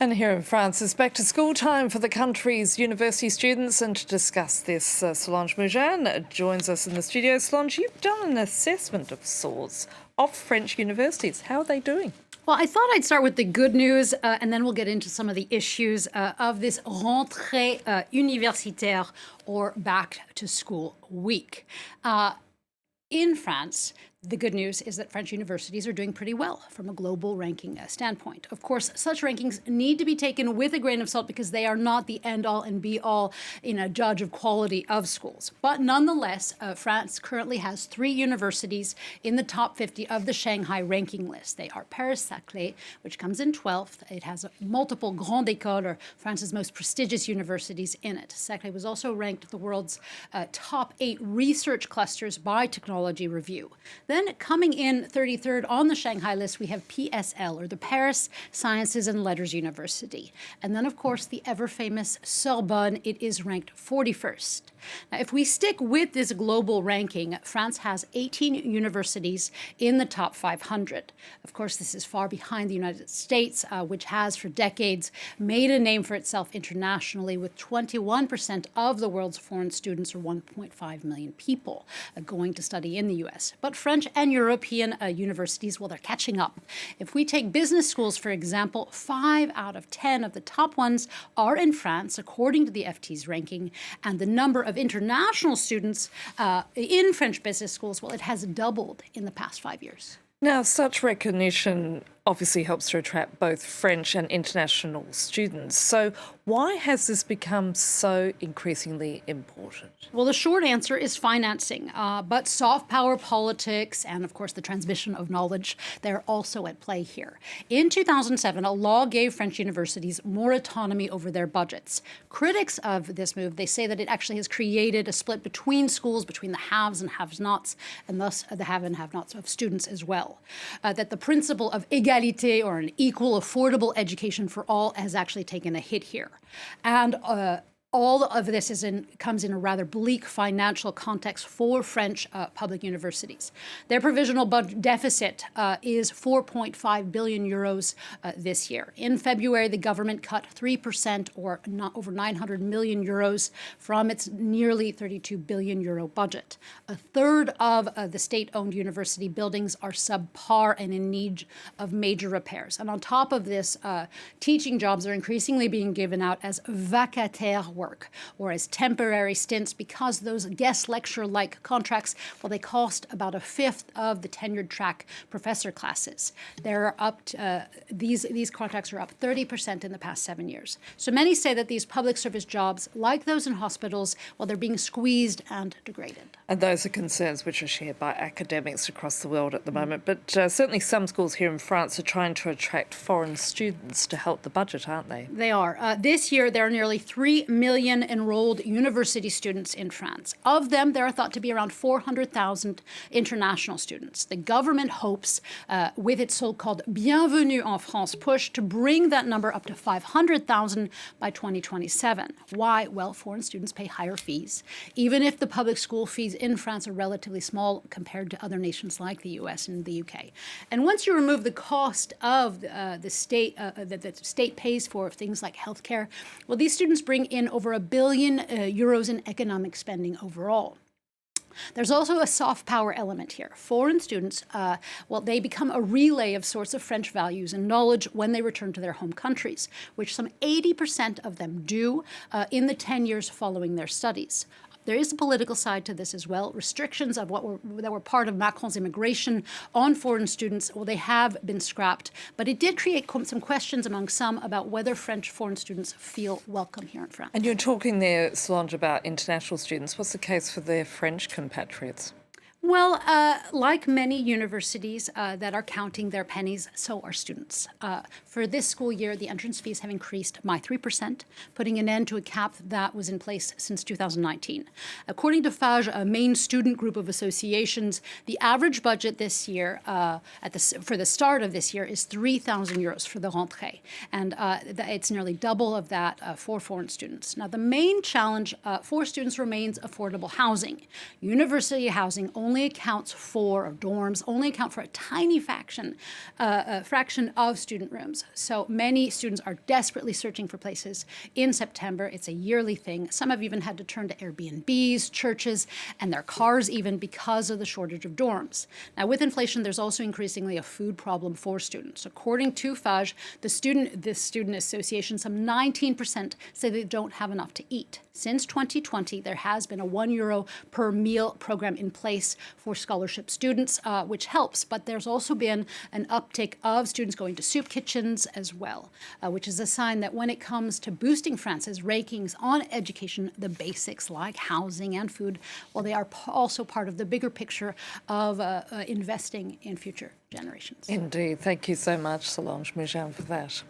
And here in France, it's back to school time for the country's university students. And to discuss this, Solange Moujane joins us in the studio. Solange, you've done an assessment of sorts of French universities. How are they doing? Well, I thought I'd start with the good news, and then we'll get into some of the issues of this rentrée universitaire, or back to school week. In France, the good news is that French universities are doing pretty well from a global ranking standpoint. Of course, such rankings need to be taken with a grain of salt because they are not the end-all and be-all in a judge of quality of schools. But nonetheless, France currently has 3 universities in the top 50 of the Shanghai ranking list. They are Paris-Saclay, which comes in 12th. It has multiple grandes écoles, or France's most prestigious universities, in it. Saclay was also ranked the world's top 8 research clusters by Technology Review. Then coming in 33rd on the Shanghai list, we have PSL, or the Paris Sciences and Letters University. And then, of course, the ever-famous Sorbonne, it is ranked 41st. Now, if we stick with this global ranking, France has 18 universities in the top 500. Of course, this is far behind the United States, which has for decades made a name for itself internationally, with 21% of the world's foreign students, or 1.5 million people, going to study in the U.S. But French and European universities, well, they're catching up. If we take business schools, for example, 5 out of 10 of the top ones are in France, according to the FT's ranking, and the number of international students in French business schools, well, it has doubled in the past 5 years. Now, such recognition obviously helps to attract both French and international students. So why has this become so increasingly important? Well, the short answer is financing, but soft power politics and, of course, the transmission of knowledge, they're also at play here. In 2007, a law gave French universities more autonomy over their budgets. Critics of this move, they say that it actually has created a split between schools, between the haves and have-nots, and thus the have and have-nots of students as well. That the principle of égalité, or an equal, affordable education for all, has actually taken a hit here. And all of this comes in a rather bleak financial context for French public universities. Their provisional deficit is 4.5 billion euros this year. In February, the government cut 3%, or over 900 million euros, from its nearly 32 billion euro budget. A third of the state-owned university buildings are subpar and in need of major repairs. And on top of this, teaching jobs are increasingly being given out as vacataire work, or as temporary stints, because those guest lecture-like contracts, well, they cost about 1/5 of the tenured track professor classes. They're up to, these contracts are up 30% in the past 7 years. So many say that these public service jobs, like those in hospitals, well, they're being squeezed and degraded. And those are concerns which are shared by academics across the world at the moment. But certainly some schools here in France are trying to attract foreign students to help the budget, aren't they? They are. This year, there are nearly 3 million enrolled university students in France. Of them, there are thought to be around 400,000 international students. The government hopes, with its so-called Bienvenue en France push, to bring that number up to 500,000 by 2027. Why? Well, foreign students pay higher fees, even if the public school fees in France are relatively small compared to other nations like the US and the UK. And once you remove the cost of the state that the state pays for things like healthcare, well, these students bring in over 1 billion euros in economic spending overall. There's also a soft power element here. Foreign students, well, they become a relay of sorts of French values and knowledge when they return to their home countries, which some 80% of them do in the 10 years following their studies. There is a political side to this as well. Restrictions of that were part of Macron's immigration on foreign students, well, they have been scrapped. But it did create some questions among some about whether French foreign students feel welcome here in France. And you're talking there, Solange, about international students. What's the case for their French compatriots? Well, like many universities that are counting their pennies, so are students. For this school year, the entrance fees have increased by 3%, putting an end to a cap that was in place since 2019. According to FAGE, a main student group of associations, the average budget this year, for the start of this year, is 3,000 euros for the rentrée. And it's nearly double of that for foreign students. Now, the main challenge for students remains affordable housing. University housing only only accounts for, or dorms, only account for a tiny fraction of student rooms. So many students are desperately searching for places in September. It's a yearly thing. Some have even had to turn to Airbnbs, churches, and their cars even because of the shortage of dorms. Now, with inflation, there's also increasingly a food problem for students. According to FAGE, this student association, some 19% say they don't have enough to eat. Since 2020, there has been a €1 per meal program in place for scholarship students, which helps. But there's also been an uptick of students going to soup kitchens as well, which is a sign that when it comes to boosting France's rankings on education, the basics like housing and food, well, they are also part of the bigger picture of investing in future generations. Indeed. Thank you so much, Solange Mougin, for that.